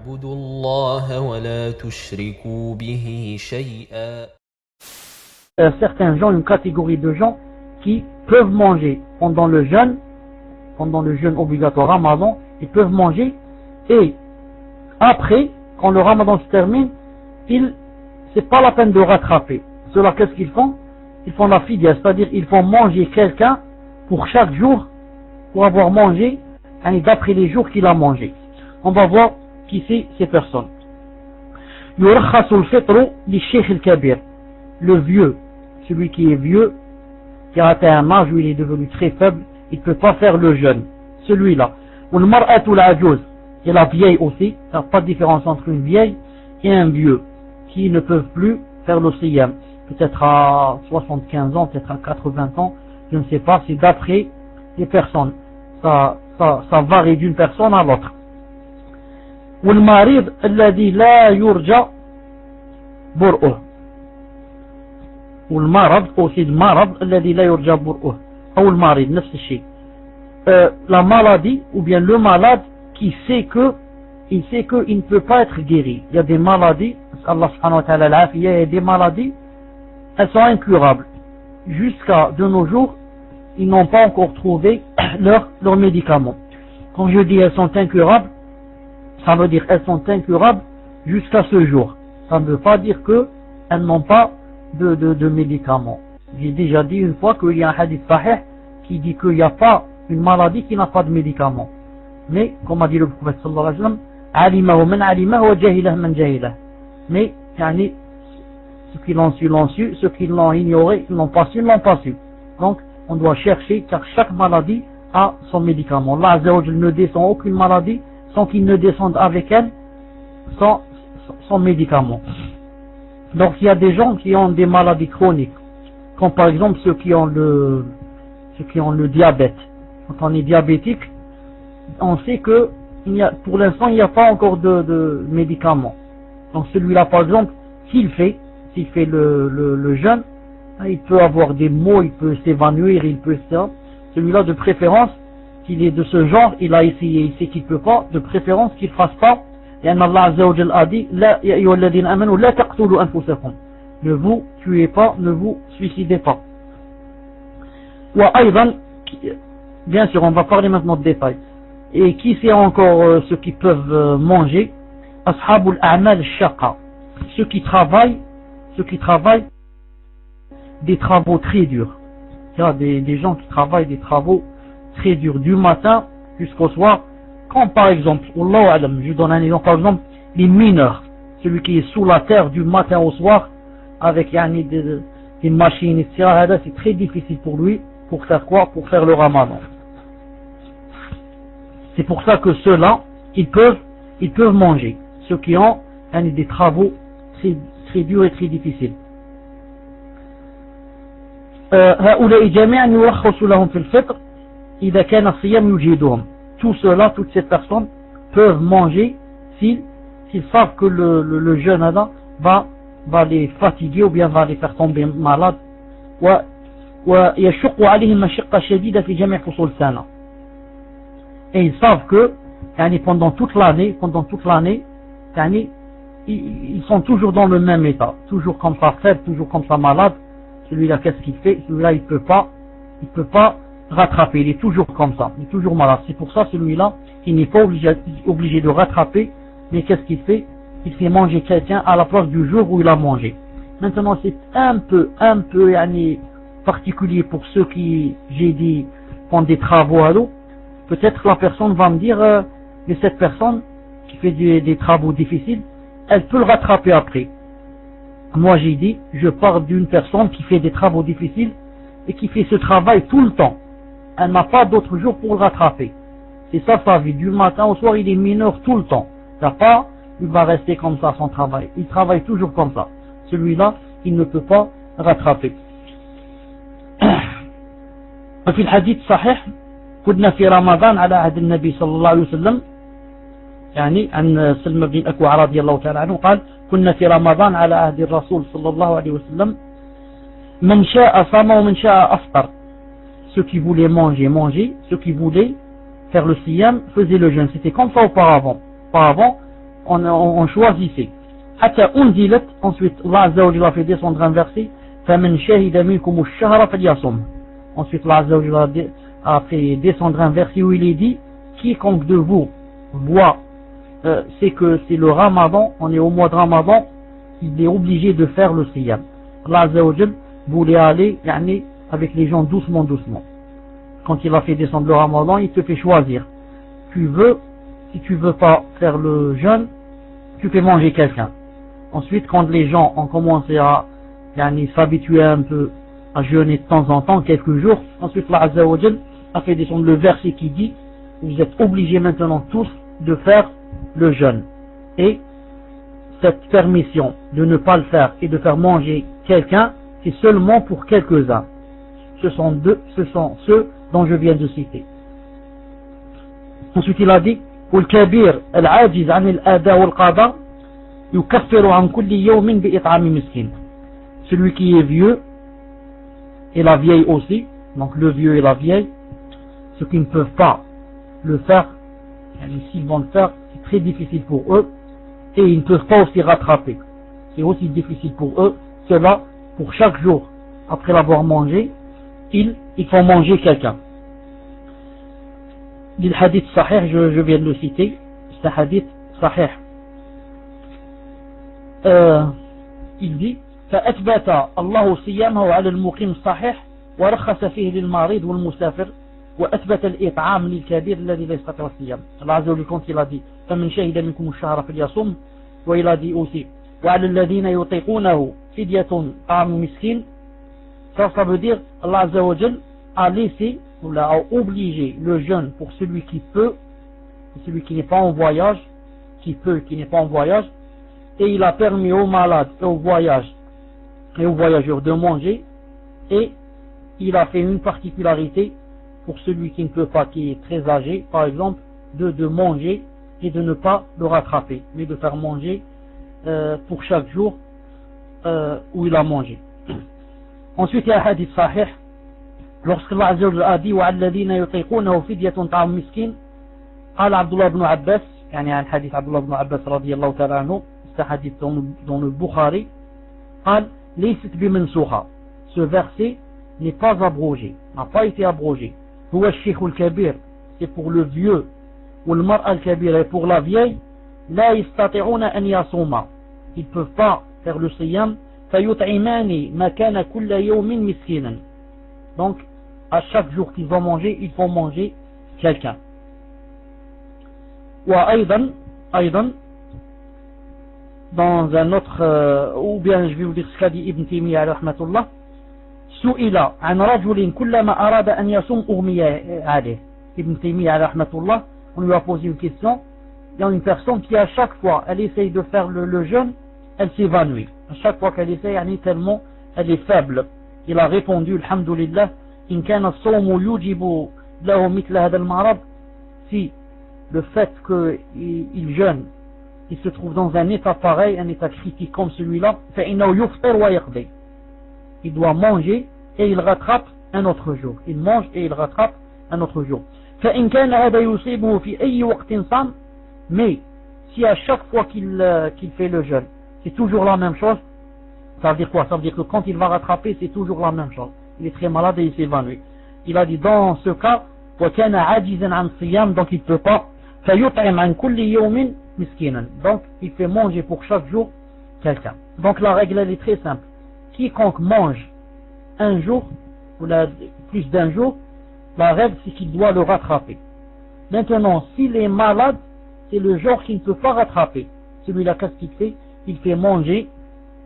واعبدوا الله ولا تشركوا به شيئا. Certains gens, une catégorie de gens qui peuvent manger pendant le jeûne obligatoire Ramadan, ils peuvent manger, et après, quand le Ramadan se termine, c'est pas la peine de rattraper. Cela, qu'est-ce qu'ils font? Ils font la fidya, c'est-à-dire ils font manger quelqu'un pour chaque jour, pour avoir mangé, d'après les jours qu'il a mangé. On va voir qui c'est ces personnes. Yurakhasul fitru li sheikh al-kabir. Le vieux, celui qui est vieux, qui a atteint un âge où il est devenu très faible, il ne peut pas faire le jeûne. Celui-là. Ou le mar'atu al-ajuz, et la vieille aussi, il n'y a pas de différence entre une vieille et un vieux, qui ne peuvent plus faire le siyam. Peut-être à 75 ans, peut-être à 80 ans, je ne sais pas, c'est d'après les personnes. Ça varie d'une personne à l'autre. Ou le marid, alladhi la yurja bur'uh. Ou le marad, aussi le marad, alladhi la yurja bur'uh. Ou le marid, nefs الشيء. La maladie, ou bien le malade, qui sait qu'il ne peut pas être guéri. Il y a des maladies, Allah subhanahu wa ta'ala, il y a des maladies, elles sont incurables. Jusqu'à de nos jours, ils n'ont pas encore trouvé leurs médicaments. Quand je dis elles sont incurables, ça veut dire elles sont incurables jusqu'à ce jour. Ça ne veut pas dire qu'elles n'ont pas de médicaments. J'ai déjà dit une fois qu'il y a un hadith sahih qui dit qu'il n'y a pas une maladie qui n'a pas de médicaments. Mais, comme a dit le prophète sallallahu alayhi wa sallam, alimahu man alimahu wa jahilahu man jahilahu. Mais, ceux qui l'ont su, ceux qui l'ont ignoré, ils l'ont pas su. Donc, on doit chercher, car chaque maladie a son médicament. Allah Azza wa Jalla ne descend aucune maladie sans qu'il ne descende avec elle son médicament. Donc, il y a des gens qui ont des maladies chroniques, comme par exemple ceux qui ont le diabète. Quand on est diabétique, on sait que pour l'instant il n'y a pas encore de médicaments. Donc celui-là par exemple, s'il fait le jeûne, il peut avoir des maux, il peut s'évanouir, il peut ça. Celui-là de préférence, s'il est de ce genre, il a essayé, il sait qu'il ne peut pas, de préférence qu'il ne fasse pas. Et Allah Azza wa Jalla a dit, ya ayyuhalladhina amanu la taqtulu anfusakum. Ne vous tuez pas, ne vous suicidez pas. Wa aydan, bien sûr, on va parler maintenant de détails. Et qui c'est encore ceux qui peuvent manger? Ashabul a'mal shaqa. Ceux qui travaillent des travaux très durs. Il y a des gens qui travaillent des travaux très durs du matin jusqu'au soir. Comme par exemple, Wallahu a'lam, je donne un exemple, par exemple, les mineurs. Celui qui est sous la terre du matin au soir avec des machines, etc. C'est très difficile pour lui. Pour faire quoi? Pour faire le ramadan. C'est pour ça que ceux-là, ils peuvent manger. Ceux qui ont des travaux très, très durs et très difficiles. هؤلاء جميعا يرخص لهم في الفطر إذا كان الصيام يجهدهم. Tout cela, toutes ces personnes peuvent manger s'ils savent que le jeûne va les fatiguer ou bien va les faire tomber malades. ويشق عليهم مشقة شديدة في جميع فصول السنة. Et ils savent que pendant toute l'année, ils sont toujours dans le même état, toujours comme ça faible, toujours comme ça malade. Celui-là, qu'est-ce qu'il fait? Celui-là, il peut pas rattraper, il est toujours comme ça, il est toujours malade. C'est pour ça, celui-là, il n'est pas obligé de rattraper, mais qu'est-ce qu'il fait? Il fait manger quelqu'un à la place du jour où il a mangé. Maintenant, c'est un peu particulier pour ceux qui, j'ai dit, font des travaux à l'eau. Peut-être la personne va me dire, mais cette personne qui fait des travaux difficiles, elle peut le rattraper après. Moi j'ai dit, je parle d'une personne qui fait des travaux difficiles et qui fait ce travail tout le temps. Elle n'a pas d'autre jour pour le rattraper. C'est ça sa vie. Du matin au soir, il est mineur tout le temps. Il va rester comme ça son travail. Il travaille toujours comme ça. Celui-là, il ne peut pas rattraper. وفي الحديث صحيح كنا في رمضان على عهد النبي صلى الله عليه وسلم عن سلمى بن الأكوع رضي الله تعالى عنه قال كنا في رمضان على عهد الرسول صلى الله عليه وسلم من شاء صام ومن شاء أفطر. Ceux qui voulaient manger, ceux qui voulaient faire le siyam faisaient le jeûne. C'était comme ça auparavant. Auparavant, on choisissait. حتى أنزلت, ensuite Allah Azza wa Jalla a fait descendre un verset, فمن شهد منكم الشهر فليصم. Ensuite Allah Azza wa Jalla a fait descendre un verset où il est dit, quiconque de vous voit, c'est que c'est le Ramadan, on est au mois de Ramadan, il est obligé de faire le siyam. Allah Azza wa Jalla voulait aller avec les gens doucement. Quand il a fait descendre le Ramadan, il te fait choisir. Si tu veux pas faire le jeûne, tu fais manger quelqu'un. Ensuite, quand les gens ont commencé à s'habituer un peu à jeûner de temps en temps, quelques jours, ensuite Allah Azza wa Jalla a fait descendre le verset qui dit, vous êtes obligés maintenant tous de faire le jeûne. Et cette permission de ne pas le faire et de faire manger quelqu'un, c'est seulement pour quelques-uns. Ce sont ceux dont je viens de citer. Ensuite il a dit, والكبير العاجز عن الأداء والقضاء يكفر عن كل يوم بإطعام مسكين. Celui qui est vieux et la vieille aussi, donc le vieux et la vieille, ceux qui ne peuvent pas le faire, s'ils vont le faire, c'est très difficile pour eux et ils ne peuvent pas aussi rattraper. C'est aussi difficile pour eux. Cela, pour chaque jour, après l'avoir mangé, ils font manger quelqu'un. Le hadith sahih, je viens de le citer, c'est un hadith sahih. Il dit, فأثبت الله صيامه على المقيم الصحيح ورخص فيه للمريض والمسافر وأثبت الإطعام للكبير الذي لا يستطيع الصيام. الله عز وجل quand il a dit فمن شهد منكم الشهر فليصم, وإل a dit aussi وعلى الذين يطيقونه فدية طعام مسكين. Ça veut dire Allah Azza wa Jal a laissé ou a obligé le jeûne pour celui qui peut, celui qui n'est pas en voyage, qui n'est pas en voyage, et il a permis aux malades et aux voyageurs de manger, et il a fait une particularité pour celui qui ne peut pas, qui est très âgé, par exemple, de manger et de ne pas le rattraper, mais de faire manger pour chaque jour où il a mangé. Ensuite, il y a un hadith sahih, lorsque Allah Azza wa Jalla a dit وَعَلَّ الَّذِينَ يُطِيقُونَهُ فِدْيَةٌ طَعَامُ مِسْكِينٍ, قال عبد الله بن عباس, un hadith عبد الله بن عباس رضي الله تعالى عنه, c'est un hadith dans le Bukhari, قال ليست بمنسوخة, ce verset n'est pas abrogé, n'a pas été abrogé. هو الشيخ الكبير, c'est pour le vieux, والمرأة الكبيرة, et pour la vieille, لا يستطيعون أن يصوما, ils ne peuvent pas faire le siyam, فيطعمان مكان كل يوم مسكينا, donc à chaque jour qu'ils vont manger, ils vont manger quelqu'un. وأيضا dans un autre, ou bien je vais vous dire ce qu'a dit Ibn Taymiyyah رحمة الله, سئل عن رجل كلما أراد أن يصوم أغمي عليه. Ibn Taymiyyah رحمة الله, on lui a posé une question, il y a une personne qui à chaque fois elle essaye de faire le jeûne, elle s'évanouit. À chaque fois qu'elle essaye, tellement elle est faible. Il a répondu, alhamdulillah, إن كان الصوم يوجب له مثل هذا المرض, si le fait qu'il jeûne, il se trouve dans un état pareil, un état critique comme celui-là, فإنه يفطر ويقضي, il doit manger et il rattrape un autre jour. Il mange et il rattrape un autre jour. فإن كان هذا يصيبه في أي وقت صام, mais si à chaque fois qu'il fait le jeûne, c'est toujours la même chose, ça veut dire quoi? Ça veut dire que quand il va rattraper, c'est toujours la même chose. Il est très malade et il s'évanouit. Il a dit dans ce cas, وكان عاجزا عن الصيام, donc il ne peut pas, فيطعم عن كل يوم مسكينا, donc il fait manger pour chaque jour quelqu'un. Donc la règle elle est très simple. Quiconque mange un jour ou plus d'un jour, la règle c'est qu'il doit le rattraper. Maintenant, s'il est malade, c'est le genre qu'il ne peut pas rattraper. Celui-là, qu'est-ce qu'il fait? Il fait manger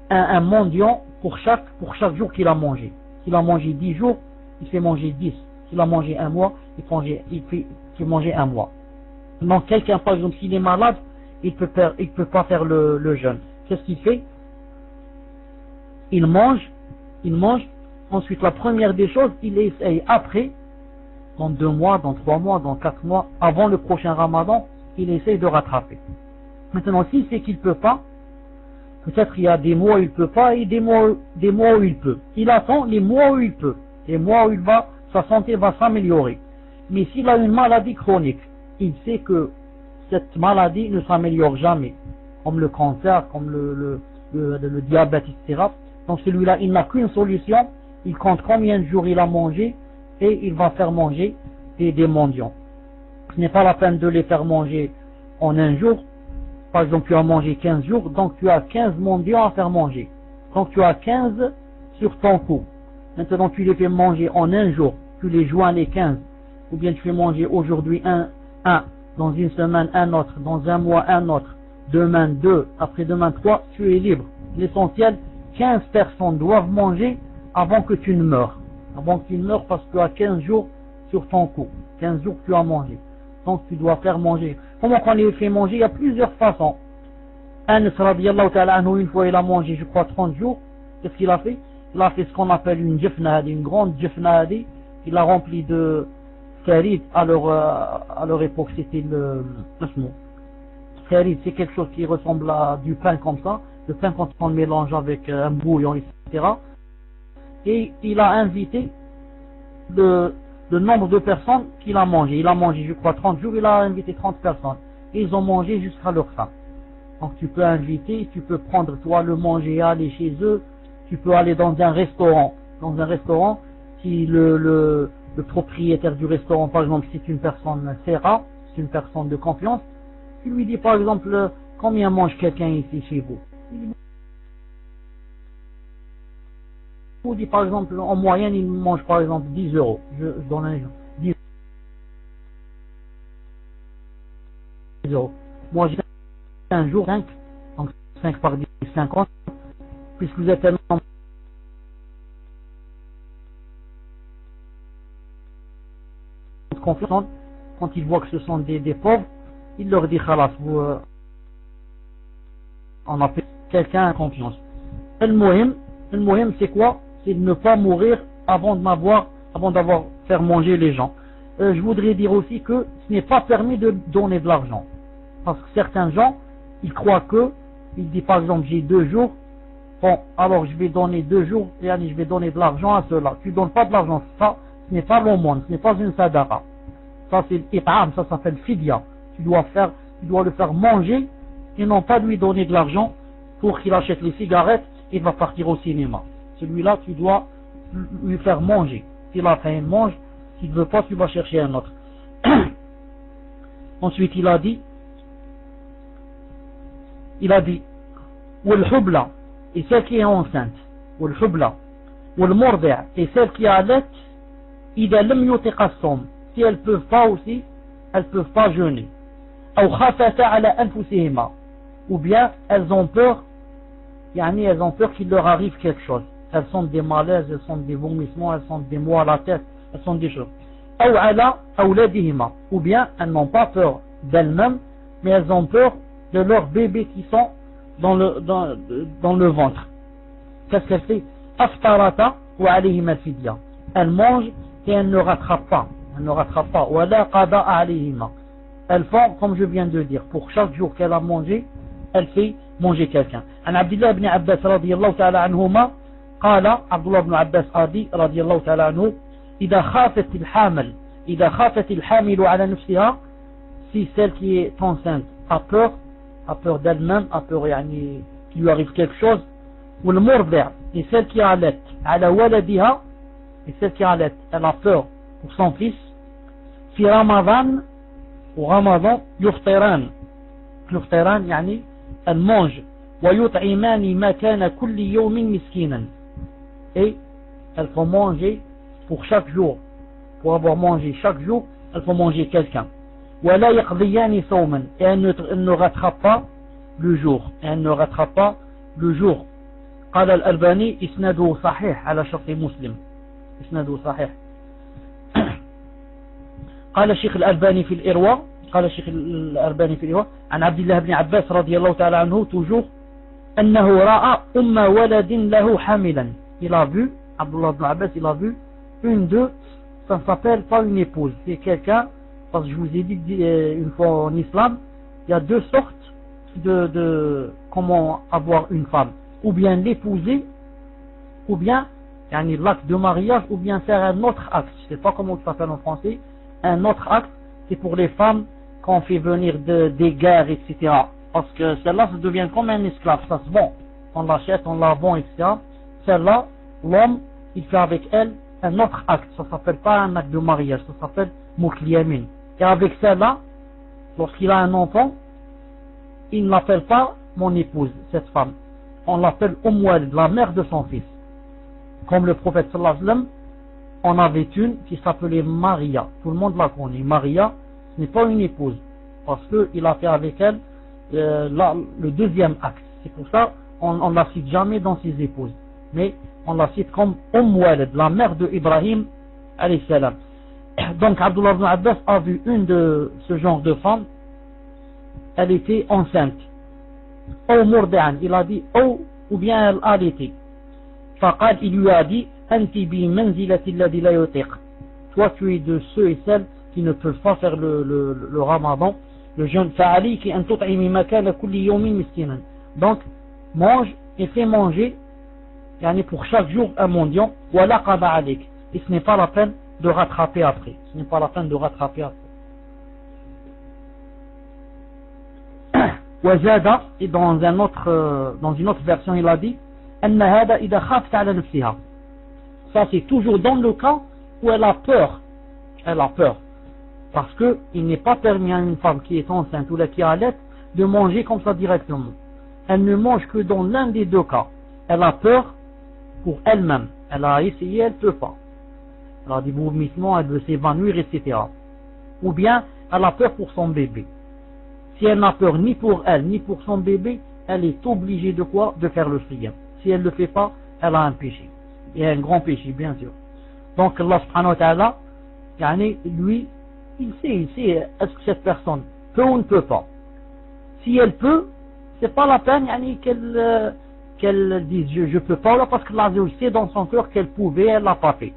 un mendiant pour chaque jour qu'il a mangé. S'il a mangé 10 jours, il fait manger 10. S'il a mangé un mois, il fait manger un mois. Donc quelqu'un, par exemple, s'il est malade, il peut pas faire le jeûne. Qu'est-ce qu'il fait? Il mange. Ensuite, la première des choses, il essaye après, dans 2 mois, dans 3 mois, dans 4 mois, avant le prochain Ramadan, il essaye de rattraper. Maintenant, s'il sait qu'il peut pas, peut-être il y a des mois où il peut pas et des mois où il peut. Il attend les mois où il peut, les mois où sa santé va s'améliorer. Mais s'il a une maladie chronique, il sait que cette maladie ne s'améliore jamais. comme le cancer, comme le diabète, etc. Donc celui-là, il n'a qu'une solution, il compte combien de jours il a mangé et il va faire manger des mendiants. Ce n'est pas la peine de les faire manger en un jour. Par exemple, tu as mangé 15 jours, donc tu as 15 mendiants à faire manger. Donc tu as 15 sur ton coup. Maintenant, tu les fais manger en un jour, tu les joins les 15. Ou bien tu fais manger aujourd'hui un, dans une semaine un autre, dans un mois un autre, demain 2, après-demain 3, tu es libre. L'essentiel, 15 personnes doivent manger avant que tu ne meurs. Avant que tu ne meurs parce que tu as 15 jours sur ton coup. 15 jours que tu as mangé. Donc tu dois faire manger. Comment on les fait manger? Il y a plusieurs façons. Anas radiyallahu ta'ala anhu, une fois il a mangé, je crois, 30 jours. Qu'est-ce qu'il a fait? Il a fait ce qu'on appelle une jifnadi, une grande jifnadi. Il a rempli de farid. À leur époque, c'était le farid, c'est quelque chose qui ressemble à du pain comme ça. Le pain quand on le mélange avec un bouillon, etc. Et il a invité le nombre de personnes qu'il a mangé. Il a mangé, je crois, 30 jours, il a invité 30 personnes. Et ils ont mangé jusqu'à leur faim. Donc tu peux inviter, tu peux prendre toi le manger et aller chez eux. Tu peux aller dans un restaurant. Dans un restaurant, si le propriétaire du restaurant, par exemple, c'est une personne serra, c'est une personne de confiance, tu lui dis par exemple, combien mange quelqu'un ici chez vous? Il vous dit par exemple, en moyenne, il mange par exemple 10 euros. Je donne un exemple. 10 euros. Moi, j'ai un jour 5, donc 5 par 10, 50. Puisque vous êtes tellement confiants, quand ils voient que ce sont des pauvres, il leur dit khalas, vous on appelle quelqu'un à confiance. Le muhim c'est quoi? C'est de ne pas mourir avant d'avoir fait manger les gens. Je voudrais dire aussi que ce n'est pas permis de donner de l'argent. Parce que certains gens, ils croient que, ils disent par exemple j'ai 2 jours, bon, alors je vais donner 2 jours, et je vais donner de l'argent à ceux-là. Tu ne donnes pas de l'argent, ça, ce n'est pas l'aumône, ce n'est pas une sadaqa. Ça c'est l'it'am, ça s'appelle fidya. Tu dois le faire manger, et non pas lui donner de l'argent pour qu'il achète les cigarettes et il va partir au cinéma. Celui-là, tu dois lui faire manger. S'il a faim, il mange. S'il ne veut pas, tu vas chercher un autre. Ensuite, il a dit, Wal-hubla, et celle qui est enceinte, Wal-hubla, Wal-murdi', et celle qui allait, Ida lam yutiqa as-sawm, si elles peuvent pas aussi, elles peuvent pas jeûner. Ou khafata ala anfusihima, ou bien elles ont peur, elles ont peur qu'il leur arrive quelque chose. Elles sont des malaises, elles sont des vomissements, elles sont des maux à la tête, elles sont des choses. Ou ala awladihima, ou bien elles n'ont pas peur d'elles-mêmes, mais elles ont peur de leurs bébés qui sont dans le ventre. Qu'est-ce qu'elle fait? Aftarata wa alayhima fidya. Elles mangent et elles ne rattrapent pas. Elles ne rattrapent pas. Wa la qada alayhima. Elles font, comme je viens de dire, pour chaque jour qu'elle a mangé, elle fait manger quelqu'un. عن عبد الله بن عباس رضي الله تعالى عنهما قال عبد الله بن عباس رضي الله تعالى عنه إذا خافت الحامل على نفسها, si celle qui est enceinte a peur d'elle-même, a peur qu'il lui arrive quelque chose, ou le murdi', et celle qui allait على ولدها, et celle qui allait, elle a peur pour son fils, في رمضان, au Ramadan, يفطران elles mangent, ويطعمان مكان كل يوم مسكينا, et elles font manger pour chaque jour, pour avoir mangé chaque jour, elles font manger quelqu'un. ولا يقضيان صوما, et elles ne rattrapent pas le jour. قال الألباني إسناده صحيح على شرط مسلم, إسناده صحيح. قال الشيخ الألباني في الإرواء عن عبد الله بن عباس رضي الله تعالى عنه toujours أنه رأى ولد له حاملا. Il a vu, Abdullah ibn Abbas, il a vu une d'eux, ça ne s'appelle pas une épouse, c'est quelqu'un, parce que je vous ai dit une fois en islam, il y a 2 sortes de comment avoir une femme, ou bien l'épouser, ou bien l'acte de mariage, ou bien faire un autre acte, je ne sais pas comment ça s'appelle en français, un autre acte, c'est pour les femmes qu'on fait venir des guerres, etc. Parce que celle-là, ça devient comme un esclave. Ça se vend. On l'achète, on la vend, etc. Celle-là, l'homme, il fait avec elle un autre acte. Ça s'appelle pas un acte de mariage. Ça s'appelle Moukliyamin. Et avec celle-là, lorsqu'il a un enfant, il ne l'appelle pas mon épouse, cette femme. On l'appelle Walid, la mère de son fils. Comme le prophète sallallahu alayhi wa sallam, on avait une qui s'appelait Maria. Tout le monde la connaît. Maria, ce n'est pas une épouse. Parce qu'il a fait avec elle le deuxième acte. C'est pour ça on ne la cite jamais dans ses épouses. Mais on la cite comme Walid, la mère de Ibrahim alayhi salam. Donc Abdullah ibn Abbas a vu une de ce genre de femme. Elle était enceinte. Ou murdi'an, il a dit ou bien elle allaitait. Faqad, il lui a dit Anti bi manzilati alladhi la yutiq. Toi tu es de ceux et celles qui ne peuvent pas faire le ramadan, le jeûne. Fa'aliki an tut'imi makana kulli yawmin miskinan. Donc mange et fais manger pour chaque jour un mendiant. Wa laqaba alik. Et ce n'est pas la peine de rattraper après. Ce n'est pas la peine de rattraper après. وزاد, et dans une autre version il a dit أن هذا إذا خافت على نفسها. Ça c'est toujours dans le cas où elle a peur. Elle a peur. Parce que il n'est pas permis à une femme qui est enceinte ou qui allait de manger comme ça directement. Elle ne mange que dans l'un des deux cas. Elle a peur pour elle-même. Elle a essayé, elle ne peut pas. Elle a des vomissements, elle veut s'évanouir, etc. Ou bien elle a peur pour son bébé. Si elle n'a peur ni pour elle ni pour son bébé, elle est obligée de quoi? De faire le siyam. Si elle ne le fait pas, elle a un péché. Et un grand péché, bien sûr. Donc Allah subhanahu wa ta'ala, lui, il sait est-ce que cette personne peut ou ne peut pas. Si elle peut, c'est pas la peine qu'elle dise je peux pas, là, parce que Allah sait dans son cœur qu'elle pouvait, elle l'a pas fait.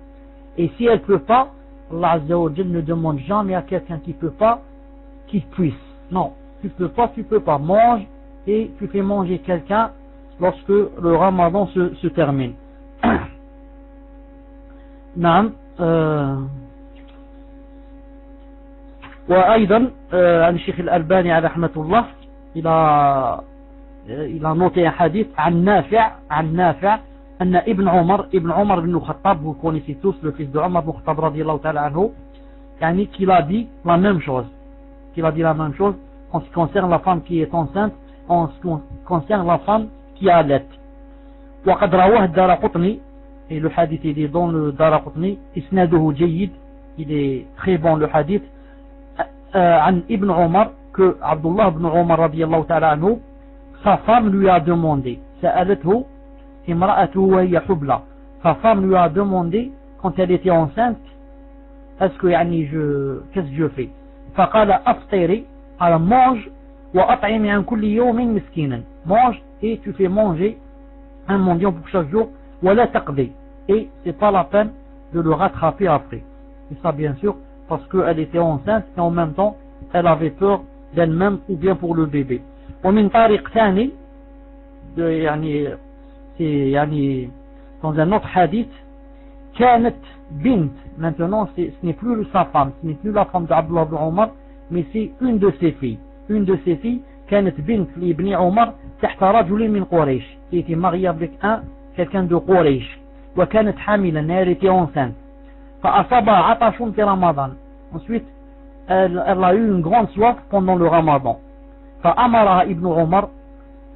Et si elle peut pas, Allah ne demande jamais à quelqu'un qui peut pas qu'il puisse. Non, tu peux pas. Mange et tu fais manger quelqu'un lorsque le ramadan se termine. نعم. وأيضا عن الشيخ الألباني على رحمة الله il a noté un hadith عن نافع أن ابن عمر بن الخطاب, vous connaissez tous le fils de Omar ibn Khattab radiyallahu ta'ala anhu, qu'il a dit la même chose en ce qui concerne la femme qui est enceinte, en ce qui concerne la femme qui allait. وقد رواه الدارقطني, et le hadith il est dans le Daraqutni, isnaduhu jayyid, il est très bon le hadith, عن ابن عمر, que Abdullah ibn Umar radiyallahu ta'ala anhu, sa femme lui a demandé, سألته امرأته وهي حبلى, sa femme lui a demandé quand elle était enceinte, est-ce que qu'est-ce que je fais? فقال أفطري, alors mange, وأطعمي عن كل يوم مسكينا, mange et tu fais manger un mendiant pour chaque jour, ولا تقضي, et c'est pas la peine de le rattraper après. Et ça bien sûr parce qu'elle était enceinte et en même temps elle avait peur d'elle-même ou bien pour le bébé. ومن طريق ثاني, c'est dans un autre hadith, كانت بنت, maintenant ce n'est plus sa femme, ce n'est plus la femme d'Abdullah ibn Omar, mais c'est une de ses filles, كانت بنت لابن عمر تحت رجل من قريش, qui était mariée avec quelqu'un de Quraysh, وكانت حاملا, elle était enceinte, فأصابها عطش في رمضان, ensuite elle a eu une grande soif pendant le ramadan, فأمرها ابن عمر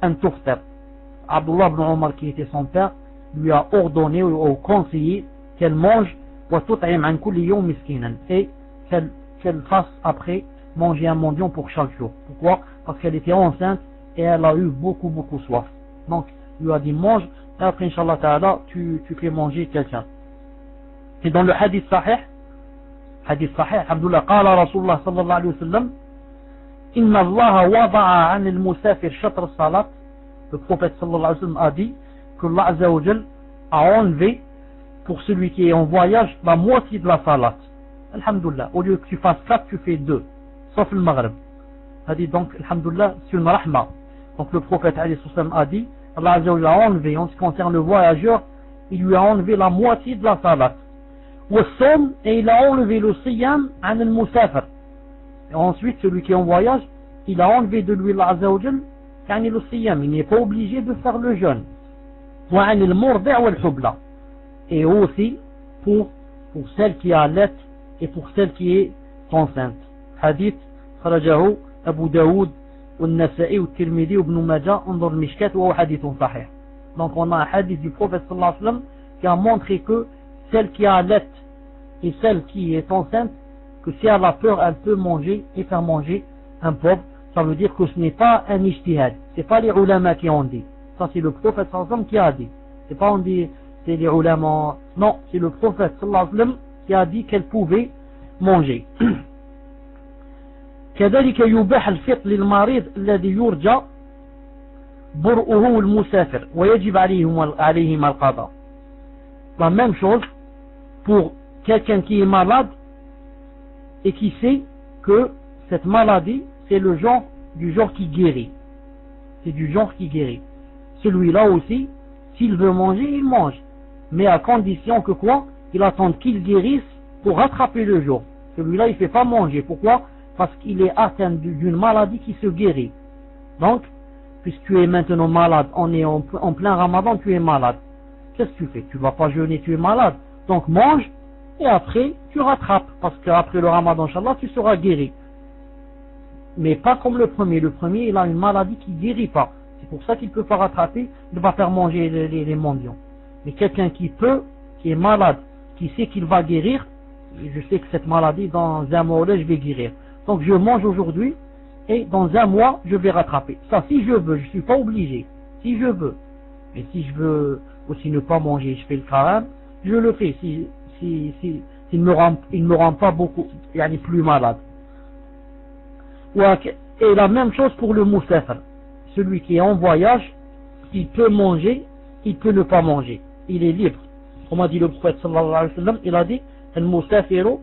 أن تفطر, Abdullah ibn Omar qui était son père lui a ordonné ou conseillé qu'elle mange وتطعم عن كل يوم مسكينا, et qu'elle fasse après manger un mendiant pour chaque jour. Pourquoi? Parce qu'elle était enceinte et elle a eu beaucoup soif. Donc il lui a dit mange et après Inch'Allah Ta'ala tu fais manger quelqu'un. Et dans le hadith sahih, alhamdoulilah, قال رسول الله صلى الله عليه وسلم إن الله وضع عن المسافر شطر الصلاة, le prophète sallallahu alayhi wa sallam a dit que Allah Azza wa Jal a enlevé pour celui qui est en voyage la moitié de la salat. Alhamdoulilah, au lieu que tu fasses 4, tu fais 2, sauf le maghrib. A dit donc, alhamdoulilah, c'est une rahma. Donc le prophète alayhi salam a dit, Allah Azza wa Jal a enlevé, en ce qui concerne le voyageur, il lui a enlevé la moitié de la salat. Et il a enlevé le siyam an al-musafir. Et ensuite, celui qui est en voyage, il a enlevé de lui, Allah Azza wa Jal, يعني le siyam, il n'est pas obligé de faire le jeûne. وعن المرضع والحبلى. Et aussi pour celle qui allait et pour celle qui est enceinte. Hadith خرجه أبو داود والنسائي والترمذي وابن ماجه انظر المشكاة وهو حديث صحيح. Donc on a un hadith du prophète sallallahu alayhi wa sallam qui a montré que celle qui allait et celle qui est enceinte, que si elle a peur, elle peut manger et faire manger un pauvre. Ça veut dire que ce n'est pas un ijtihad, c'est pas les ulama qui ont dit. Ça c'est le prophète sallallahu alayhi wa sallam qui a dit. C'est pas on dit c'est les ulama, non, c'est le prophète sallallahu alayhi wa sallam qui a dit qu'elle pouvait manger. كذلك يباح الفطر للمريض الذي يرجى برؤه والمسافر ويجب عليهما القضاء. La même chose pour quelqu'un qui est malade et qui sait que cette maladie c'est le genre du genre qui guérit. C'est du genre qui guérit. Celui-là aussi, s'il veut manger, il mange. Mais à condition que quoi? Il attend qu'il guérisse pour rattraper le jour. Celui-là, il ne fait pas manger. Pourquoi? Parce qu'il est atteint d'une maladie qui se guérit. Donc, puisque tu es maintenant malade, on est en plein ramadan, tu es malade. Qu'est-ce que tu fais? Tu ne vas pas jeûner, tu es malade. Donc mange, et après, tu rattrapes. Parce qu'après le ramadan, Inch'Allah, tu seras guéri. Mais pas comme le premier. Le premier, il a une maladie qui ne guérit pas. C'est pour ça qu'il ne peut pas rattraper, il va faire manger les mendiants. Mais quelqu'un qui peut, qui est malade, qui sait qu'il va guérir, je sais que cette maladie, dans un mois, je vais guérir. Donc je mange aujourd'hui, et dans un mois, je vais rattraper. Ça, si je veux, je ne suis pas obligé. Si je veux. Mais si je veux aussi ne pas manger, je fais le karam, je le fais. Il ne me rend pas beaucoup, yani plus malade. Et la même chose pour le musafir. Celui qui est en voyage, il peut manger, il peut ne pas manger. Il est libre. Comme a dit le prophète sallallahu alayhi wa sallam, il a dit, al-musafiru,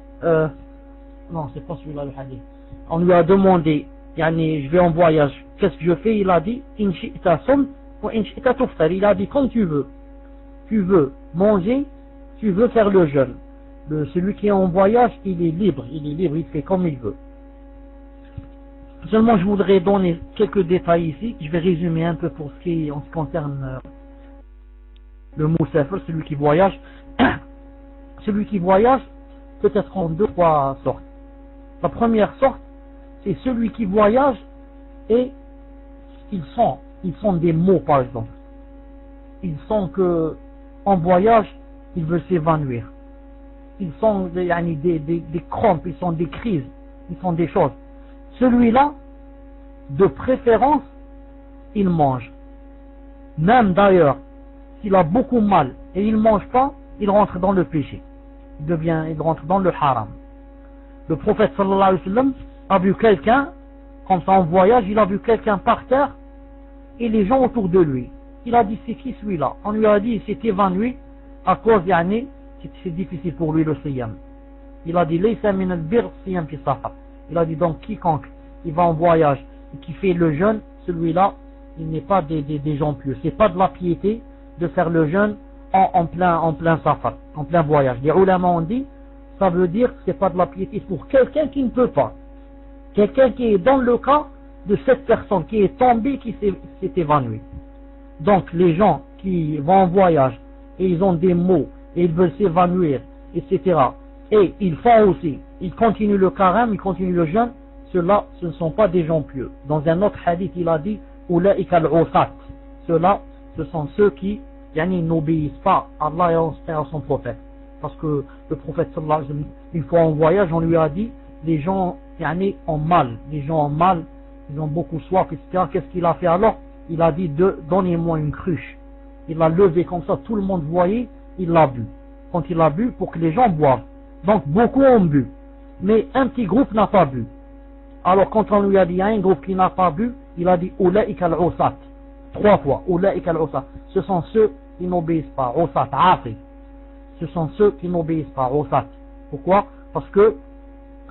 non, c'est pas celui-là le hadith. On lui a demandé, yani, je vais en voyage, qu'est-ce que je fais? Il a dit, in shi'ta sum wa in shi'ta tuftar. Il a dit, comme tu veux. Tu veux manger, tu veux faire le jeûne. Celui qui est en voyage, il est libre, il fait comme il veut. Seulement, je voudrais donner quelques détails ici. Je vais résumer un peu pour ce qui concerne le musafir, celui qui voyage. Celui qui voyage peut être en deux, trois sortes. La première sorte, c'est celui qui voyage et ils sont des mots, par exemple. Ils sont que en voyage, ils veulent s'évanouir. Ils sont des crampes, ils sont des crises, ils sont des choses. Celui-là, de préférence, il mange. Même d'ailleurs, s'il a beaucoup mal et il ne mange pas, il rentre dans le péché. Il rentre dans le haram. Le prophète sallallahu alayhi wa sallam a vu quelqu'un, quand en voyage, il a vu quelqu'un par terre et les gens autour de lui. Il a dit, c'est qui celui-là? On lui a dit, il s'est évanoui à cause d'année, c'est difficile pour lui le siyam. Il a dit, laysa min al-bir siyam fi safar. Il a dit donc quiconque il va en voyage et qui fait le jeûne, celui-là, il n'est pas des gens pieux. C'est pas de la piété de faire le jeûne en plein safar, en plein voyage. Les ulama ont dit, ça veut dire que c'est pas de la piété pour quelqu'un qui ne peut pas. Quelqu'un qui est dans le cas de cette personne qui est tombée, qui s'est évanouie. Donc les gens qui vont en voyage et ils ont des maux et ils veulent s'évanouir, etc. Et ils font aussi, ils continuent le carême, ils continuent le jeûne, ceux-là, ce ne sont pas des gens pieux. Dans un autre hadith, il a dit, Oulaïka al-Usat. Ceux-là, ce sont ceux qui n'obéissent pas à Allah et à son prophète. Parce que le prophète sallallahu alayhi wa sallam, une fois en voyage, on lui a dit, les gens ont mal, ils ont beaucoup soif, etc. Qu'est-ce qu'il a fait alors? Il a dit, donnez-moi une cruche. Il l'a levé comme ça, tout le monde voyait, il l'a bu. Quand il l'a bu, pour que les gens boivent. Donc beaucoup ont bu. Mais un petit groupe n'a pas bu. Alors quand on lui a dit, il y a un groupe qui n'a pas bu, il a dit, Oulaïka al-Usat. 3 fois, Oulaïka al-Usat. Ce sont ceux qui n'obéissent pas. Usat, Afi. Ce sont ceux qui n'obéissent pas. Usat. Pourquoi? Parce que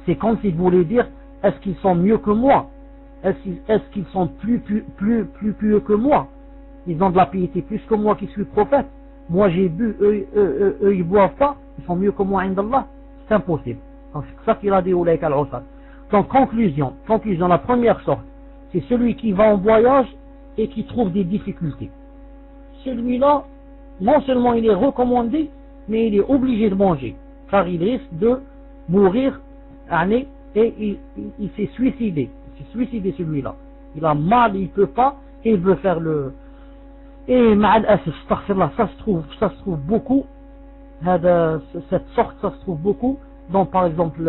c'est comme s'il voulait dire, est-ce qu'ils sont mieux que moi? Est-ce qu'ils sont plus pieux que moi? Ils ont de la piété plus que moi qui suis prophète. Moi j'ai bu, eux ils boivent pas, ils sont mieux que moi indallah. C'est impossible. Donc c'est ça qu'il a dit Oulaïka al-Usat. Donc conclusion, la première sorte, c'est celui qui va en voyage et qui trouve des difficultés. Celui-là, non seulement il est recommandé, mais il est obligé de manger, car il risque de mourir et il s'est suicidé. Il s'est suicidé celui-là. Il a mal, il ne peut pas, et il veut faire le... Et ma'al asif, ça se trouve beaucoup, cette sorte, ça se trouve beaucoup dans, par exemple,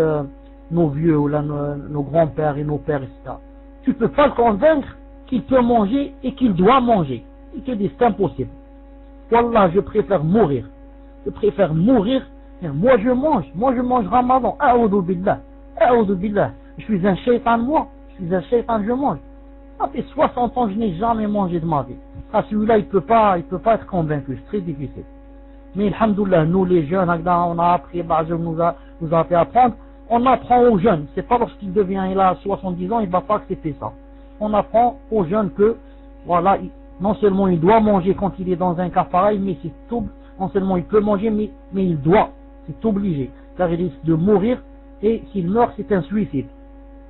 nos vieux ou là, nos grands-pères et nos pères, etc. Tu ne peux pas le convaincre qu'il peut manger et qu'il doit manger. Il te dit c'est impossible. Wallah, je préfère mourir. Je préfère mourir. Et moi je mange Ramadan. A'oudou billah. Je suis un shaitan, je mange. Ça fait 60 ans que je n'ai jamais mangé de ma vie. Ah, celui-là, il peut pas être convaincu, c'est très difficile. Mais alhamdoulilah, nous les jeunes, on a appris, nous a fait apprendre, on apprend aux jeunes. C'est pas lorsqu'il devient, il a 70 ans, il va pas accepter ça. On apprend aux jeunes que, voilà, non seulement il doit manger quand il est dans un cas pareil, mais c'est tout, non seulement il peut manger, mais il doit, c'est obligé, car il risque de mourir, et s'il meurt, c'est un suicide.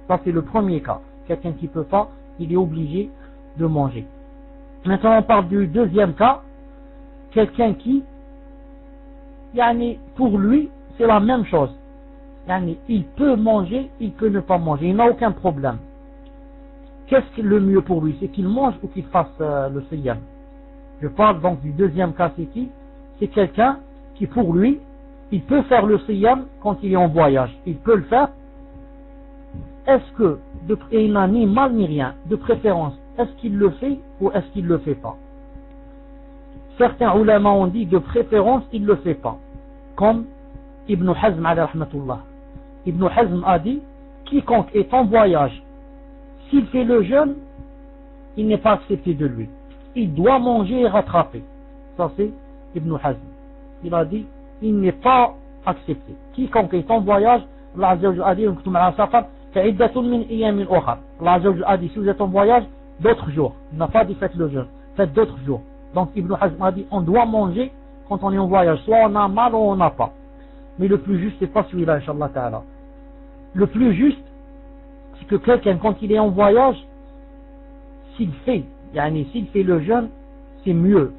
Ça, c'est le premier cas. Quelqu'un qui peut pas, il est obligé de manger. Maintenant, on parle du deuxième cas. Quelqu'un qui, pour lui, c'est la même chose. Il peut manger, il peut ne pas manger. Il n'a aucun problème. Qu'est-ce qui est le mieux pour lui? C'est qu'il mange ou qu'il fasse le siyam? Je parle donc du deuxième cas, c'est qui? C'est quelqu'un qui, pour lui, il peut faire le siyam quand il est en voyage. Il peut le faire. Est-ce que, et il n'a ni mal ni rien, de préférence, est-ce qu'il le fait ou est-ce qu'il ne le fait pas? Certains ulama ont dit de préférence, il ne le fait pas. Comme Ibn Hazm alayhi rahmatullah. Ibn Hazm a dit, quiconque est en voyage, s'il fait le jeûne, il n'est pas accepté de lui. Il doit manger et rattraper. Ça c'est Ibn Hazm. Il a dit, il n'est pas accepté. Quiconque est en voyage, Allah Azza wa Jalla a dit, Allah Azza wa Jalla a dit, si vous êtes en voyage, d'autres jours. Il n'a pas dit faites le jeûne, faites d'autres jours. Donc Ibn Hazm a dit, on doit manger quand on est en voyage. Soit on a mal ou on n'a pas. Mais le plus juste, c'est pas celui-là, Inch'Allah Ta'ala. Le plus juste, c'est que quelqu'un, quand il est en voyage, s'il fait le jeûne, c'est mieux.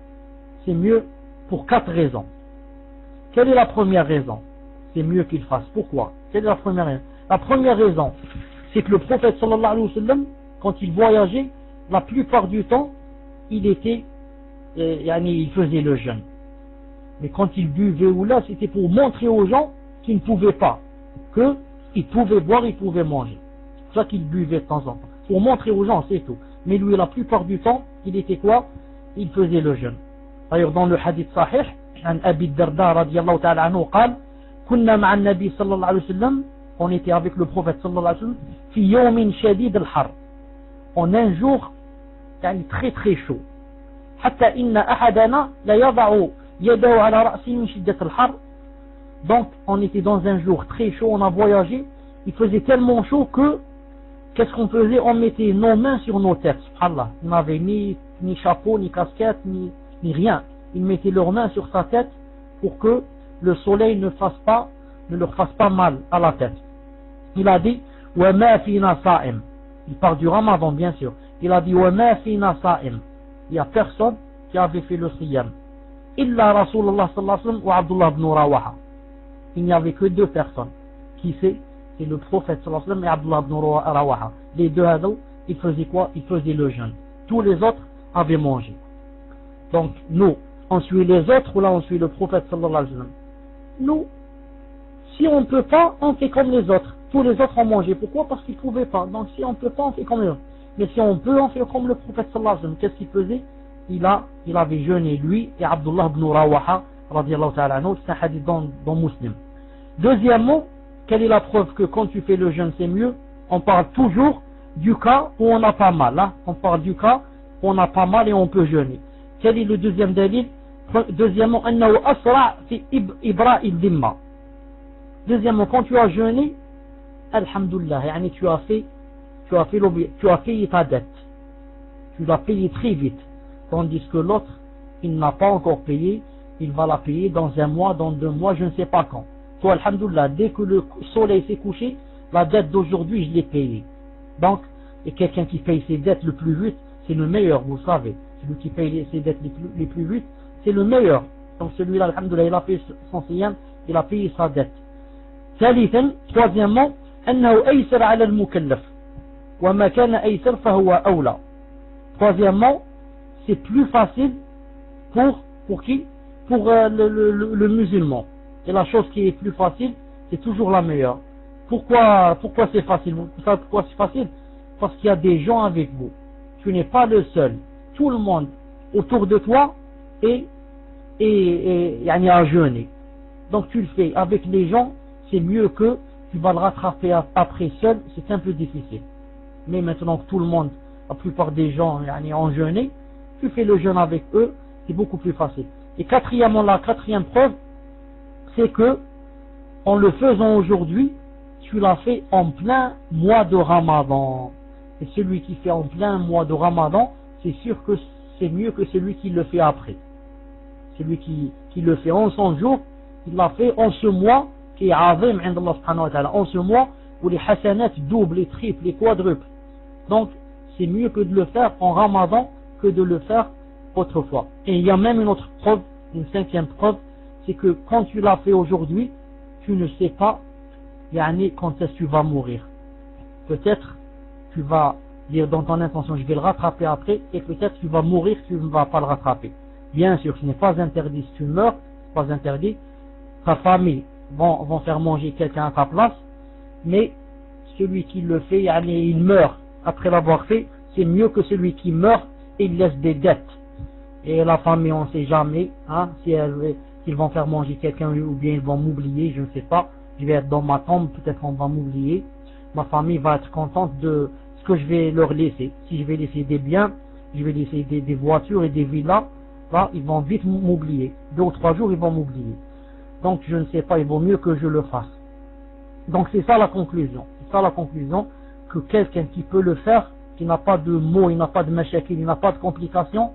C'est mieux pour 4 raisons. Quelle est la première raison? C'est mieux qu'il fasse. Pourquoi? Quelle est la première raison? La première raison, c'est que le prophète sallallahu alayhi wa sallam, quand il voyageait, la plupart du temps, il faisait le jeûne. Mais quand il buvait ou là, c'était pour montrer aux gens qu'ils ne pouvaient pas, qu'ils pouvaient boire, ils pouvaient manger. C'est ça qu'il buvait de temps en temps. Pour montrer aux gens, c'est tout. Mais lui, la plupart du temps, il était quoi? Il faisait le jeûne. D'ailleurs, dans le hadith sahih, عن أبي الدرداء رضي الله تعالى عنه قال كنا مع النبي صلى الله عليه وسلم, on était avec le prophète صلى الله عليه وسلم في يوم شديد الحر, en un jour très très chaud, حتى إن أحدنا لا يضع يده على رأسه من شدة الحر. Donc on était dans un jour très chaud, on a voyagé, il faisait tellement chaud que qu'est-ce qu'on faisait? On mettait nos mains sur nos têtes, subhanallah. On n'avait ni chapeau, ni casquette, ni rien. Ils mettaient leurs mains sur sa tête pour que le soleil ne leur fasse pas mal à la tête. Il a dit وَمَا فِينَا صَائِمٌ. Il parle du Ramadan, bien sûr. Il a dit وَمَا فِينَا صَائِمٌ. Il n'y a personne qui avait fait le siyam. إِلَّا رَسُولُ اللَّهِ صَلَّى اللَّهُ عَلَيْهِ وَسَلَّمَ وَعَبْدُ اللَّهِ بْنُ رَوَاحَةَ. Il n'y avait que 2 personnes. Qui c'est? C'est le prophète sallallahu alayhi wa sallam et Abdullah ibn Rawaha. Les 2 ados, ils faisaient quoi? Ils faisaient le jeûne. Tous les autres avaient mangé. Donc nous, on suit les autres ou là on suit le prophète sallallahu alayhi wa sallam? Nous, si on ne peut pas, on fait comme les autres. Tous les autres ont mangé. Pourquoi? Parce qu'ils ne pouvaient pas. Donc si on ne peut pas, on fait comme les autres. Mais si on peut, on fait comme le prophète sallallahu alayhi wa sallam. Qu'est-ce qu'il faisait? Il avait jeûné lui et Abdullah ibn Rawaha radiyallahu ta'ala anhu. C'est un hadith dans Muslim. Deuxièmement, quelle est la preuve que quand tu fais le jeûne c'est mieux? On parle toujours du cas où on n'a pas mal. Hein? On parle du cas où on n'a pas mal et on peut jeûner. Quel est le deuxième dalil? Deuxièmement, أنه أسرع في إبراء الذمة. Deuxièmement, quand tu as jeûné, alhamdoulilah, tu as payé ta dette. Tu l'as payé très vite. Tandis que l'autre, il n'a pas encore payé, il va la payer dans 1 mois, dans 2 mois, je ne sais pas quand. Toi, alhamdoulilah, dès que le soleil s'est couché, la dette d'aujourd'hui, je l'ai payée. Donc, et quelqu'un qui paye ses dettes le plus vite, c'est le meilleur, vous savez. Celui qui paye ses dettes les plus vite, c'est le meilleur. Donc celui-là, alhamdoulilah, il a payé son siyam, il a payé sa dette. ثالثا, troisièmement, أنه أيسر على المكلف وما كان أيسر فهو أولى. Troisièmement, c'est plus facile pour qui? Pour le musulman. Et la chose qui est plus facile, c'est toujours la meilleure. Pourquoi c'est facile? Vous savez pourquoi c'est facile? Parce qu'il y a des gens avec vous. Tu n'es pas le seul. Tout le monde autour de toi est à jeûner. Donc tu le fais avec les gens, c'est mieux que tu vas le rattraper après seul, c'est un peu difficile. Mais maintenant que tout le monde, la plupart des gens ont jeûné, tu fais le jeûne avec eux, c'est beaucoup plus facile. Et quatrièmement, la quatrième preuve, c'est que en le faisant aujourd'hui, tu l'as fait en plein mois de Ramadan. Et celui qui fait en plein mois de Ramadan, c'est sûr que c'est mieux que celui qui le fait après. Celui qui le fait en 100 jours, il l'a fait en ce mois qui est azim عند Allah subhanahu wa ta'ala, en ce mois où les hasanats doublent, les triples, les quadruples. Donc c'est mieux que de le faire en Ramadan que de le faire autrefois. Et il y a même une autre preuve, une cinquième preuve, c'est que quand tu l'as fait aujourd'hui, tu ne sais pas quand est-ce que tu vas mourir. Peut-être tu vas dire dans ton intention je vais le rattraper après, et peut-être tu vas mourir, tu ne vas pas le rattraper. Bien sûr, ce n'est pas interdit, si tu meurs, ce n'est pas interdit, ta famille vont faire manger quelqu'un à ta place, mais celui qui le fait, il meurt après l'avoir fait, c'est mieux que celui qui meurt et il laisse des dettes. Et la famille, on ne sait jamais s'ils vont faire manger quelqu'un ou bien ils vont m'oublier, je ne sais pas. Je vais être dans ma tombe, peut-être on va m'oublier. Ma famille va être contente de ce que je vais leur laisser. Si je vais laisser des biens, je vais laisser des voitures et des villas, là, ils vont vite m'oublier. 2 ou 3 jours, ils vont m'oublier. Donc, je ne sais pas, il vaut mieux que je le fasse. Donc, c'est ça la conclusion. C'est ça la conclusion, que quelqu'un qui peut le faire, qui n'a pas de mots, il n'a pas de mashakil, il n'a pas de complications,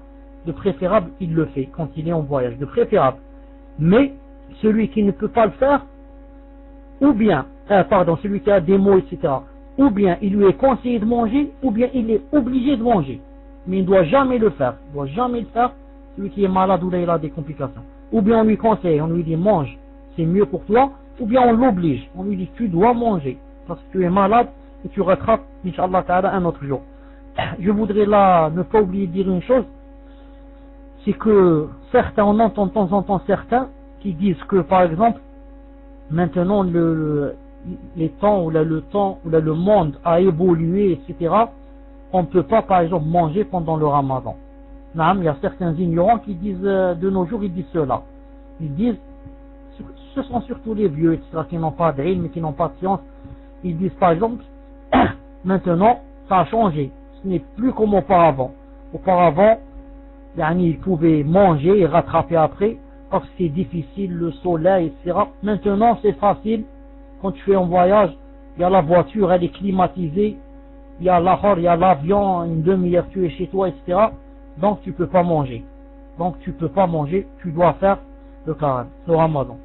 de préférable, il le fait quand il est en voyage. De préférable. Mais, celui qui ne peut pas le faire, ou bien, celui qui a des mots, etc., ou bien il lui est conseillé de manger, ou bien il est obligé de manger. Mais il ne doit jamais le faire. Il ne doit jamais le faire, celui qui est malade ou là il a des complications. Ou bien on lui conseille, on lui dit mange, c'est mieux pour toi, ou bien on l'oblige, on lui dit tu dois manger, parce que tu es malade et tu rattrapes, Inch'Allah Ta'ala, un autre jour. Je voudrais là ne pas oublier de dire une chose, c'est que certains, on entend de temps en temps certains qui disent que par exemple, maintenant les temps où le monde a évolué, etc., on ne peut pas par exemple manger pendant le Ramadan. Il y a certains ignorants qui disent de nos jours, ils disent cela. Ils disent, ce sont surtout les vieux, etc., qui n'ont pas d'ilm, mais qui n'ont pas de science. Ils disent par exemple, maintenant ça a changé, ce n'est plus comme auparavant. Auparavant, ils pouvaient manger et rattraper après, parce que c'est difficile, le soleil, etc. Maintenant c'est facile, quand tu es en voyage, il y a la voiture, elle est climatisée, il y a l'avion, une demi-heure tu es chez toi, etc. Donc tu peux pas manger. Donc tu peux pas manger, tu dois faire le Ramadan.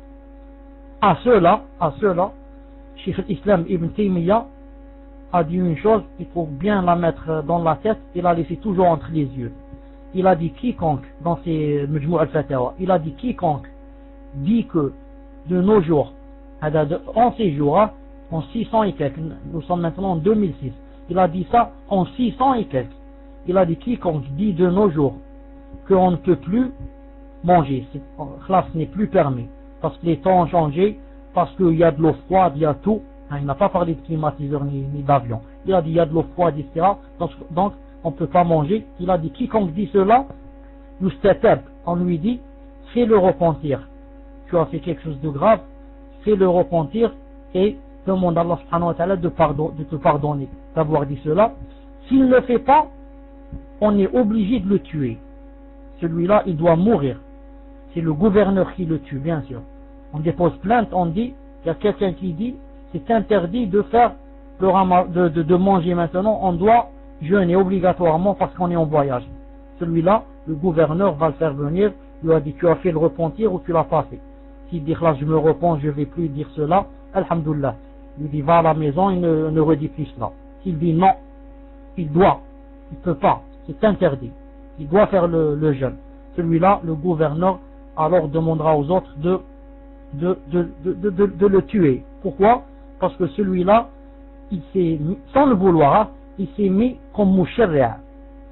À cela, Cheikh l'Islam Ibn Taymiyyah a dit une chose, il faut bien la mettre dans la tête, il a laissé toujours entre les yeux. Il a dit quiconque, dans ses Majmou' al-Fatawa, il a dit quiconque dit que de nos jours, en ces jours, en 600 et quelques, nous sommes maintenant en 2006, il a dit ça en 600 et quelques. Il a dit quiconque dit de nos jours qu'on ne peut plus manger, cela ce n'est plus permis, parce que les temps ont changé, parce qu'il y a de l'eau froide, il y a tout. Il n'a pas parlé de climatiseur ni d'avion. Il a dit il y a de l'eau froide, etc. Donc on ne peut pas manger. Il a dit quiconque dit cela, on lui dit fais-le repentir. Tu as fait quelque chose de grave, fais-le repentir et demande à Allah subhanahu wa ta'ala de te pardonner d'avoir dit cela. S'il ne le fait pas, on est obligé de le tuer. Celui-là, il doit mourir. C'est le gouverneur qui le tue, bien sûr. On dépose plainte, on dit, il y a quelqu'un qui dit, c'est interdit de faire de manger maintenant, on doit jeûner obligatoirement parce qu'on est en voyage. Celui-là, le gouverneur va le faire venir, il lui a dit, tu as fait le repentir ou tu l'as pas fait. S'il dit, là, je me repens, je ne vais plus dire cela, alhamdoulilah. Il dit, va à la maison, il ne redit plus cela. S'il dit non, il ne peut pas. c'est interdit. Il doit faire le jeûne. Celui-là, le gouverneur alors demandera aux autres de le tuer. Pourquoi? Parce que celui-là, il s'est mis, sans le vouloir, il s'est mis comme moucharria.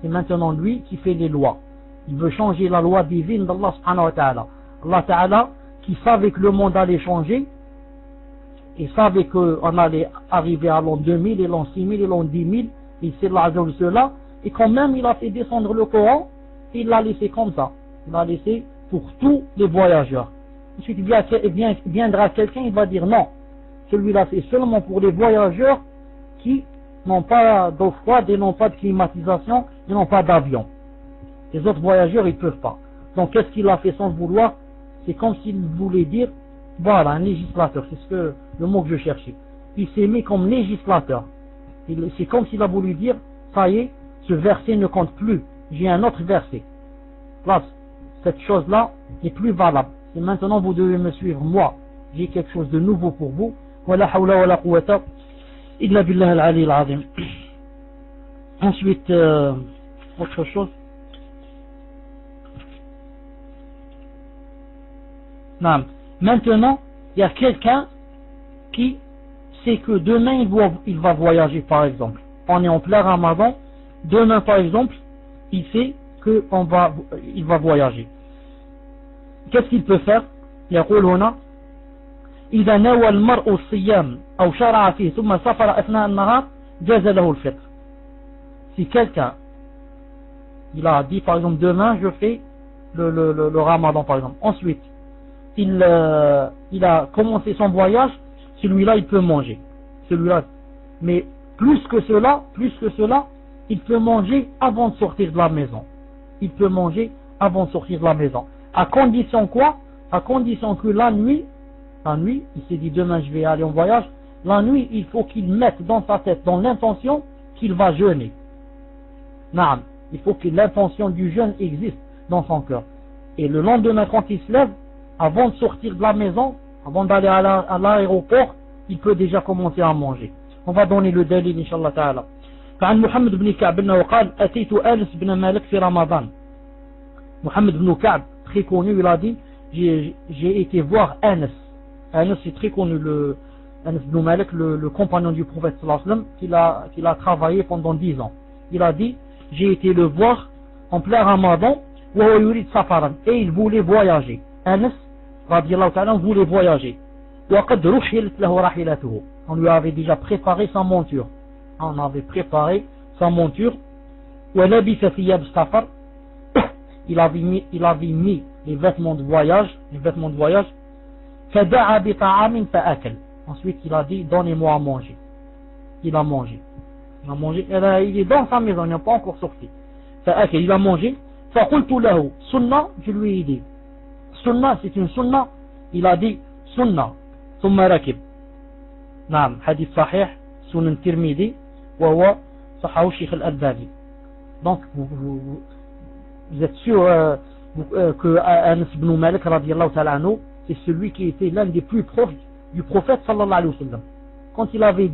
C'est maintenant lui qui fait les lois. Il veut changer la loi divine d'Allah subhanahu wa ta'ala. Allah ta'ala, qui savait que le monde allait changer, et savait qu'on allait arriver à l'an 2000, et l'an 6000, et l'an 10 000, et c'est là, cela, et quand même il a fait descendre le Coran, et il l'a laissé comme ça. Il l'a laissé pour tous les voyageurs. Ensuite viendra quelqu'un, il va dire non, celui-là c'est seulement pour les voyageurs qui n'ont pas d'eau froide, et n'ont pas de climatisation, et n'ont pas d'avion. Les autres voyageurs, ils ne peuvent pas. Donc qu'est-ce qu'il a fait sans vouloir? C'est comme s'il voulait dire, voilà, un législateur, c'est le mot que je cherchais. Il s'est mis comme législateur. C'est comme s'il a voulu dire, ça y est, ce verset ne compte plus. J'ai un autre verset. Là, cette chose-là n'est plus valable. Et maintenant, vous devez me suivre, moi. J'ai quelque chose de nouveau pour vous. Wala hawla wala quwwata illa billah al-ali al-azim. Ensuite, autre chose. Non. Maintenant, il y a quelqu'un qui sait que demain il va voyager, par exemple. On est en plein Ramadan. Demain, par exemple, il sait qu'il va voyager. Qu'est-ce qu'il peut faire? يقول هنا إذا نوى المرء الصيام أو شرع فيه ثم سافر أثناء النهار جاز له الفطر. Si quelqu'un il a dit par exemple demain je fais le Ramadan par exemple, ensuite il a commencé son voyage, celui-là il peut manger, celui-là, mais plus que cela il peut manger avant de sortir de la maison. Il peut manger avant de sortir de la maison. À condition quoi? À condition que la nuit, il s'est dit demain je vais aller en voyage, la nuit il faut qu'il mette dans sa tête, dans l'intention qu'il va jeûner. Naam, il faut que l'intention du jeûne existe dans son cœur. Et le lendemain quand il se lève, avant de sortir de la maison, avant d'aller à l'aéroport, il peut déjà commencer à manger. On va donner le dalil inshallah ta'ala. فعن محمد بن كعب أنه قال أتيت أنس بن مالك في رمضان. Mohamed ibn Ka'b, très connu, il a dit j'ai été voir Anas. Anas c'est très connu, Anas ibn Malik, le compagnon du prophète sallallahu alayhi wa sallam, qu'il a travaillé pendant 10 ans. Il a dit j'ai été le voir en plein Ramadan et il voulait voyager. Anas radiyallahu ta'ala voulait voyager. On lui avait déjà préparé sa monture. On avait préparé sa monture. Il avait mis les vêtements de voyage. Ensuite il a dit donnez-moi à manger. Il a mangé. Il est dans sa maison, il n'est pas encore sorti. Il a mangé. Sunna, je lui ai dit sunna, c'est une sunna. Il a dit sunna ثم ركب. نعم حديث صحيح سنن الترمذي وهو صححه الشيخ الألباني. Donc vous êtes sûr que Anas ibn Malik radiyallahu ta'ala anhu, c'est celui qui était l'un des plus proches du prophète sallallahu alayhi wa sallam. Quand il avait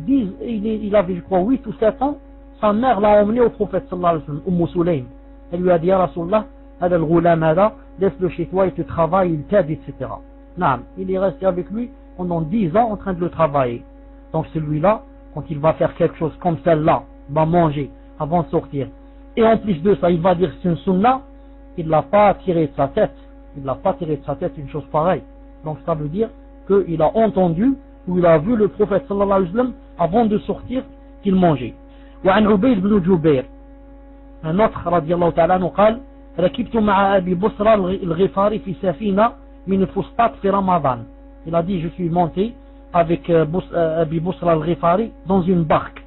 je crois 8 ou 7 ans, sa mère l'a emmené au prophète sallallahu alayhi wa sallam, Sulaym. Elle lui a dit ya Rasulallah, hada al-ghulam hada, laisse-le chez toi, il te travaille, il t'aide, etc. Naam, il est resté avec lui pendant 10 ans en train de le travailler. Donc celui-là, quand il va faire quelque chose comme celle-là, il va manger avant de sortir. Et en plus de ça, il va dire c'est une sunna, il ne l'a pas tiré de sa tête. Il ne l'a pas tiré de sa tête une chose pareille. Donc ça veut dire qu'il a entendu ou il a vu le prophète sallallahu alayhi wa sallam avant de sortir qu'il mangeait. وعن عبيد بن جبير un autre رضي الله تعالى عنه قال ركبت مع أبي بصرى الغفاري في سفينة من الفسطاط في رمضان. Il a dit je suis monté avec Abi Busra al-Ghifari dans une barque.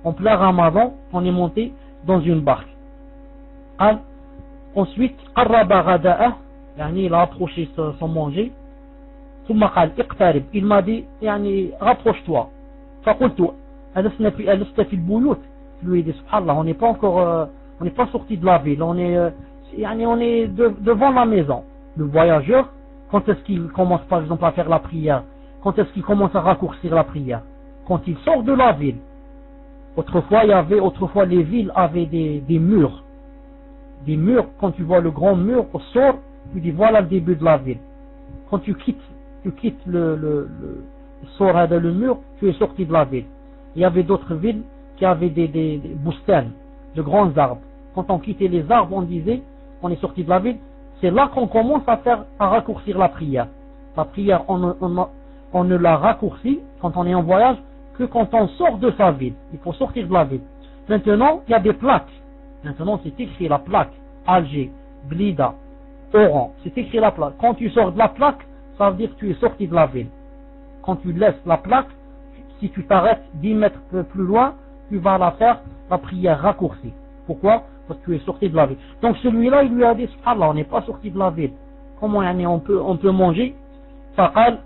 En plein Ramadan, on est monté dans une barque. Ensuite, قرب غداءه, il a approché son manger. ثم قال اقترب, il m'a dit rapproche-toi. فقلت ألسنا في البيوت. Je lui ai dit subhanallah, on n'est pas encore on n'est pas sorti de la ville, on est devant la maison. Le voyageur, quand est-ce qu'il commence par exemple à faire la prière? Quand est-ce qu'il commence à raccourcir la prière? Quand il sort de la ville. Autrefois les villes avaient des murs. des murs, quand tu vois le grand mur au sort, tu dis voilà le début de la ville. Quand tu quittes le sort, le mur, tu es sorti de la ville. Il y avait d'autres villes qui avaient des boustanes, de grands arbres. Quand on quittait les arbres, on disait, on est sorti de la ville. C'est là qu'on commence à raccourcir la prière. La prière, on ne la raccourcit quand on est en voyage que quand on sort de sa ville. Il faut sortir de la ville. Maintenant, il y a des plaques. Maintenant, c'est écrit la plaque. Alger, Blida, Oran. C'est écrit la plaque. Quand tu sors de la plaque, ça veut dire que tu es sorti de la ville. Quand tu laisses la plaque, si tu t'arrêtes 10 mètres plus loin, tu vas la faire, la prière raccourcie. Pourquoi? Parce que tu es sorti de la ville. Donc celui-là, il lui a dit, subhanallah, on n'est pas sorti de la ville. Comment on peut manger? فقال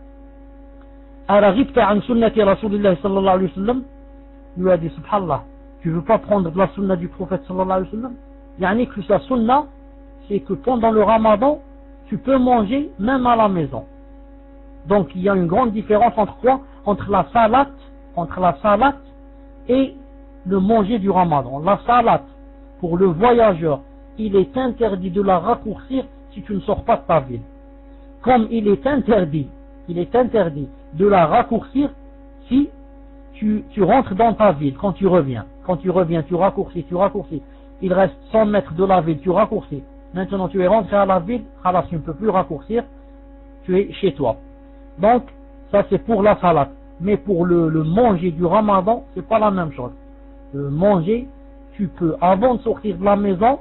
أرغبت عن سنة رسول الله صلى الله عليه وسلم. Il lui a dit, subhanallah, tu veux pas prendre de la sunna du prophète sallallahu alayhi wa sallam? Yani que sa sunna, c'est que pendant le ramadan, tu peux manger même à la maison. Donc il y a une grande différence entre quoi? Entre la salat et le manger du ramadan. La salat, pour le voyageur, il est interdit de la raccourcir si tu ne sors pas de ta ville. Comme il est interdit de la raccourcir si tu rentres dans ta ville, quand tu reviens, tu raccourcis. Il reste 100 mètres de la ville, tu raccourcis. Maintenant tu es rentré à la ville, alors tu ne peux plus raccourcir, tu es chez toi. Donc, ça c'est pour la salat. Mais pour le manger du ramadan, c'est pas la même chose. Le manger, tu peux, avant de sortir de la maison,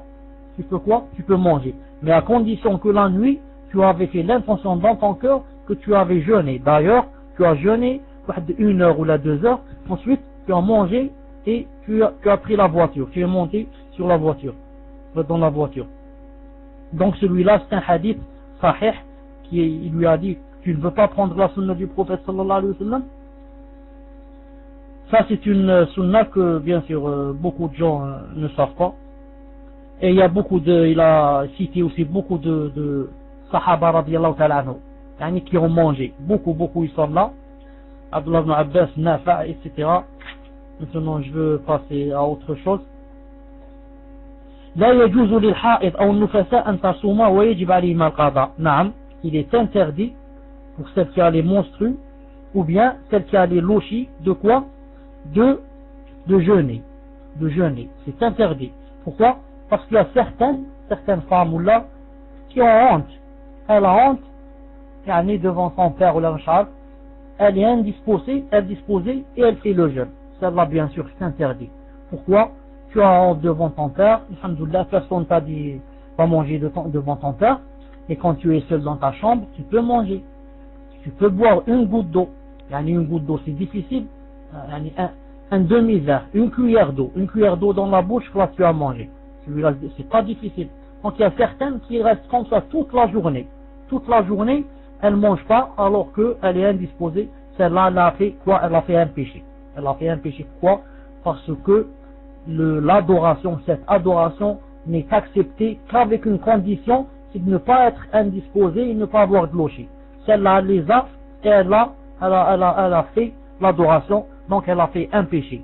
tu peux quoi? Tu peux manger. Mais à condition que la nuit, tu avais fait l'intention dans ton cœur que tu avais jeûné. D'ailleurs, tu as jeûné 1 heure ou 2 heures. Ensuite, tu as mangé et tu as pris la voiture. Tu es monté sur la voiture, dans la voiture. Donc celui-là, c'est un hadith sahih il lui a dit, tu ne veux pas prendre la sunna du prophète sallallahu alayhi wa sallam? Ça, c'est une sunna que, bien sûr, beaucoup de gens ne savent pas. Et il a cité aussi beaucoup de sahaba radiyallahu ta'ala anhu, qui ont mangé. Beaucoup, ils sont là. Abdullah ibn Abbas, Nafa, etc. Maintenant, je veux passer à autre chose. لا يجوز للحائض أو النفساء أن تصوم ويجب عليهما القضاء. نعم, il est interdit pour celles qui a les menstrues ou bien celles qui a les lochis de quoi? De jeûner. C'est interdit. Pourquoi? Parce qu'il y a certaines femmes là qui ont honte. Elle a honte, devant son père ou leur char, elle est indisposée et elle fait le jeûne. Celle-là, bien sûr, c'est interdit. Pourquoi? Tu as honte devant ton père, alhamdoulilah, personne t'a dit pas manger devant ton père, et quand tu es seul dans ta chambre, tu peux manger. Tu peux boire une goutte d'eau. Une goutte d'eau, c'est difficile. Un demi-verre, une cuillère d'eau dans la bouche, là tu as mangé. Celui-là, c'est pas difficile. Donc il y a certaines qui restent comme ça toute la journée. Toute la journée, elle ne mange pas alors qu'elle est indisposée. Celle-là, elle a fait quoi? Elle a fait un péché. Pourquoi? Parce que cette adoration n'est acceptée qu'avec une condition, c'est de ne pas être indisposée et ne pas avoir de locher. Celle-là, elle les a et elle a fait l'adoration, donc elle a fait un péché.